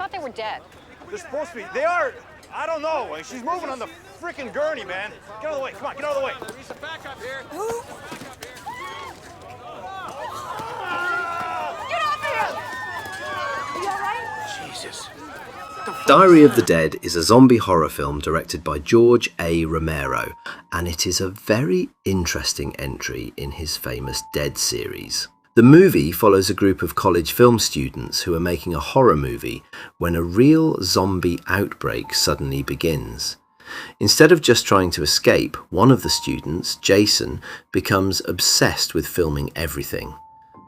thought they were dead. They're supposed to be. They are. I don't know. She's moving on the freaking gurney, man. Get out of the way. Come on, get out of the way. Lisa, back up here. Get off of him! You all right? Jesus. Diary of the Dead is a zombie horror film directed by George A. Romero, and it is a very interesting entry in his famous Dead series. The movie follows a group of college film students who are making a horror movie when a real zombie outbreak suddenly begins. Instead of just trying to escape, one of the students, Jason, becomes obsessed with filming everything.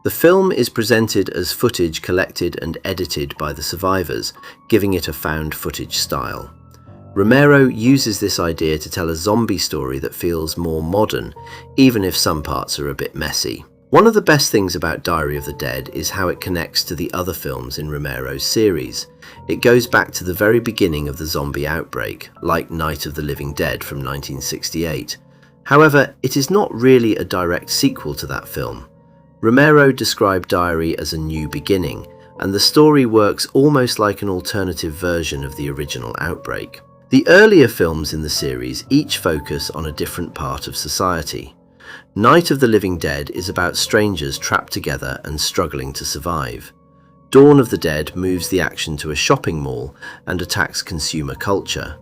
The film is presented as footage collected and edited by the survivors, giving it a found footage style. Romero uses this idea to tell a zombie story that feels more modern, even if some parts are a bit messy. One of the best things about Diary of the Dead is how it connects to the other films in Romero's series. It goes back to the very beginning of the zombie outbreak, like Night of the Living Dead from 1968. However, it is not really a direct sequel to that film. Romero described Diary as a new beginning, and the story works almost like an alternative version of the original outbreak. The earlier films in the series each focus on a different part of society. Night of the Living Dead is about strangers trapped together and struggling to survive. Dawn of the Dead moves the action to a shopping mall and attacks consumer culture.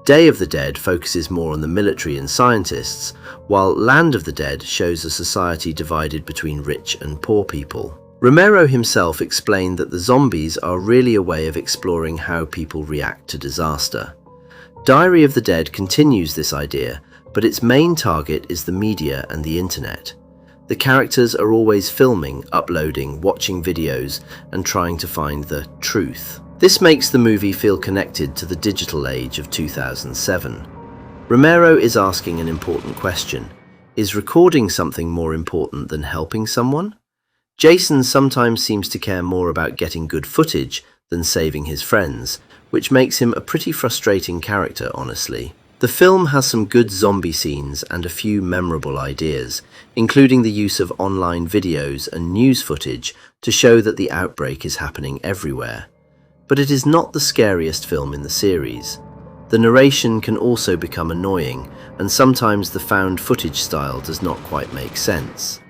Day of the Dead focuses more on the military and scientists, while Land of the Dead shows a society divided between rich and poor people. Romero himself explained that the zombies are really a way of exploring how people react to disaster. Diary of the Dead continues this idea, but its main target is the media and the internet. The characters are always filming, uploading, watching videos, and trying to find the truth. This makes the movie feel connected to the digital age of 2007. Romero is asking an important question. Is recording something more important than helping someone? Jason sometimes seems to care more about getting good footage than saving his friends, which makes him a pretty frustrating character, honestly. The film has some good zombie scenes and a few memorable ideas, including the use of online videos and news footage to show that the outbreak is happening everywhere. But it is not the scariest film in the series. The narration can also become annoying, and sometimes the found footage style does not quite make sense.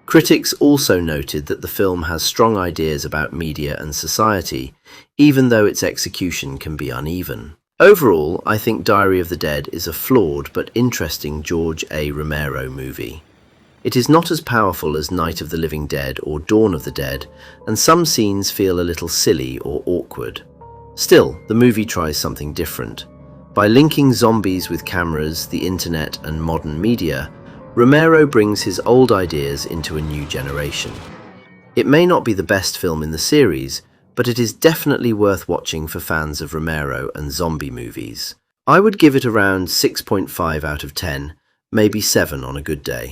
Critics also noted that the film has strong ideas about media and society, even though its execution can be uneven. Overall, I think Diary of the Dead is a flawed but interesting George A. Romero movie. It is not as powerful as Night of the Living Dead or Dawn of the Dead, and some scenes feel a little silly or awkward. Still, the movie tries something different. By linking zombies with cameras, the internet, and modern media, Romero brings his old ideas into a new generation. It may not be the best film in the series, but it is definitely worth watching for fans of Romero and zombie movies. I would give it around 6.5 out of 10, maybe 7 on a good day.